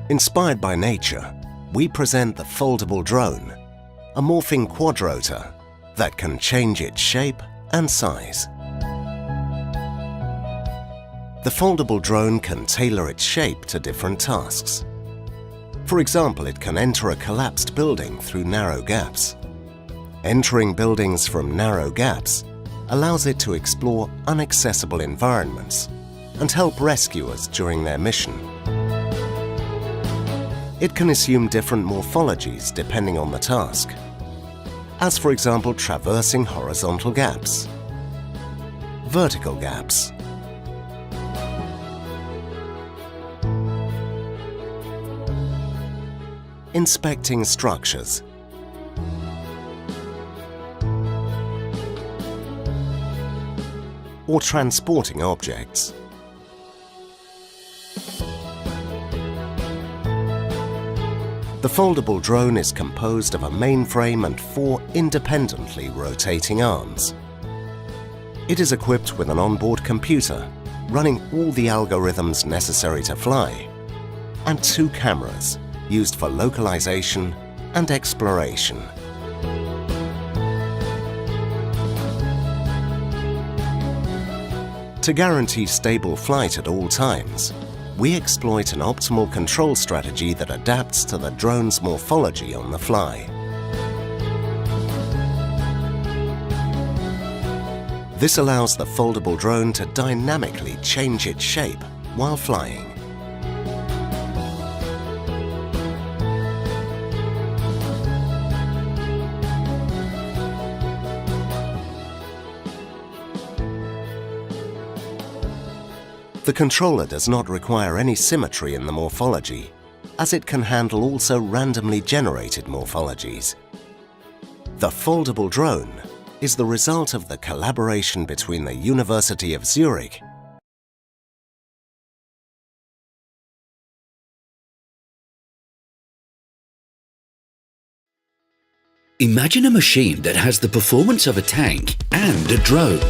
Inspired by nature, we present the foldable drone, a morphing quadrotor that can change its shape and size. The foldable drone can tailor its shape to different tasks. For example, it can enter a collapsed building through narrow gaps. Entering buildings from narrow gaps allows it to explore inaccessible environments and help rescuers during their mission. It can assume different morphologies depending on the task, as for example traversing horizontal gaps, vertical gaps, inspecting structures, or transporting objects. The foldable drone is composed of a mainframe and 4 independently rotating arms. It is equipped with an onboard computer running all the algorithms necessary to fly, and 2 cameras used for localization and exploration. To guarantee stable flight at all times, we exploit an optimal control strategy that adapts to the drone's morphology on the fly. This allows the foldable drone to dynamically change its shape while flying. The controller does not require any symmetry in the morphology, as it can handle also randomly generated morphologies. The foldable drone is the result of the collaboration between the University of Zurich Imagine a machine that has the performance of a tank and a drone.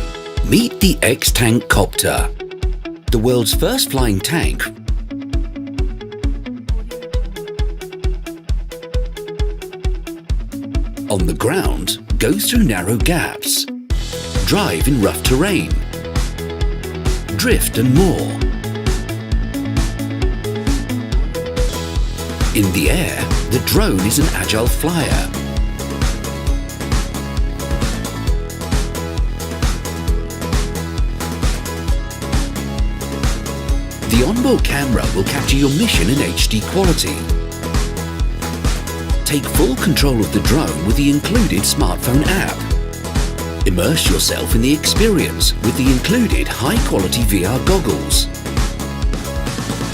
Meet the X-Tank Copter, the world's first flying tank. On the ground, goes through narrow gaps, drive in rough terrain, drift and more. In the air, the drone is an agile flyer. The onboard camera will capture your mission in HD quality. Take full control of the drone with the included smartphone app. Immerse yourself in the experience with the included high-quality VR goggles.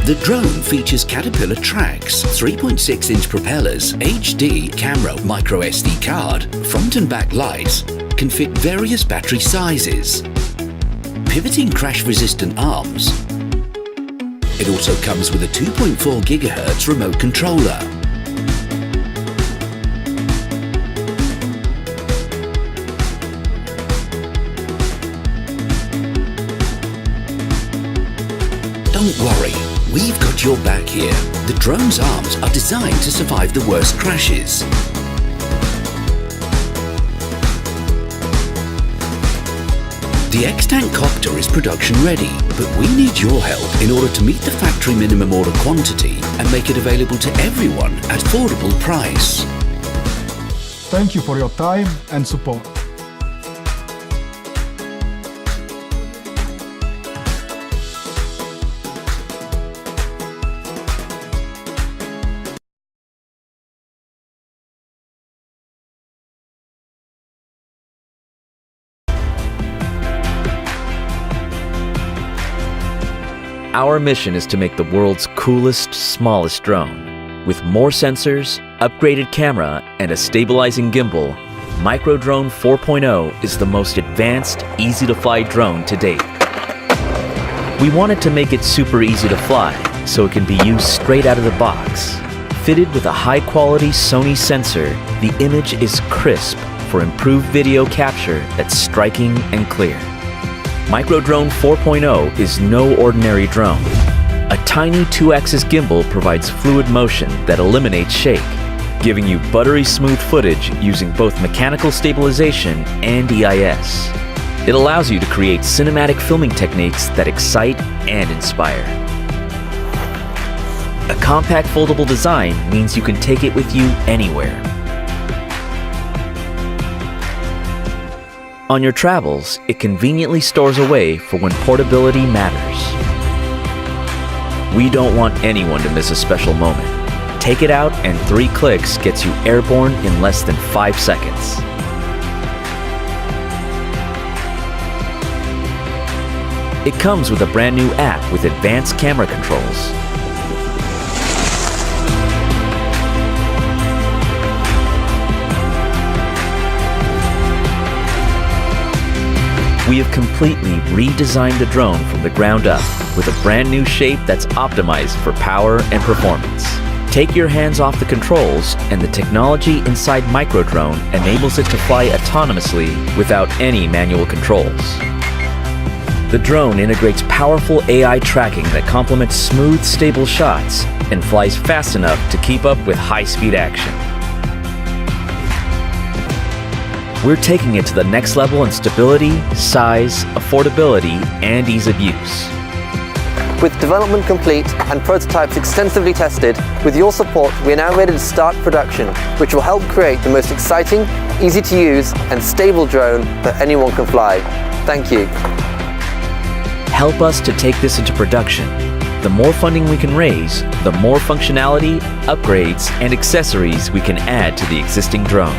The drone features Caterpillar tracks, 3.6-inch propellers, HD camera, micro SD card, front and back lights, can fit various battery sizes, pivoting crash-resistant arms. It also comes with a 2.4 GHz remote controller. Don't worry, we've got your back here. The drone's arms are designed to survive the worst crashes. The X-Tank Copter is production ready, but we need your help in order to meet the factory minimum order quantity and make it available to everyone at affordable price. Thank you for your time and support. Our mission is to make the world's coolest, smallest drone. With more sensors, upgraded camera, and a stabilizing gimbal, Microdrone 4.0 is the most advanced, easy-to-fly drone to date. We wanted to make it super easy to fly, so it can be used straight out of the box. Fitted with a high-quality Sony sensor, the image is crisp for improved video capture that's striking and clear. Microdrone 4.0 is no ordinary drone. A tiny 2-axis gimbal provides fluid motion that eliminates shake, giving you buttery smooth footage using both mechanical stabilization and EIS. It allows you to create cinematic filming techniques that excite and inspire. A compact foldable design means you can take it with you anywhere. On your travels, it conveniently stores away for when portability matters. We don't want anyone to miss a special moment. Take it out and 3 clicks gets you airborne in less than 5 seconds. It comes with a brand new app with advanced camera controls. We have completely redesigned the drone from the ground up with a brand new shape that's optimized for power and performance. Take your hands off the controls and the technology inside Microdrone enables it to fly autonomously without any manual controls. The drone integrates powerful AI tracking that complements smooth, stable shots and flies fast enough to keep up with high-speed action. We're taking it to the next level in stability, size, affordability, and ease of use. With development complete and prototypes extensively tested, with your support we are now ready to start production, which will help create the most exciting, easy to use and stable drone that anyone can fly. Thank you. Help us to take this into production. The more funding we can raise, the more functionality, upgrades, and accessories we can add to the existing drone.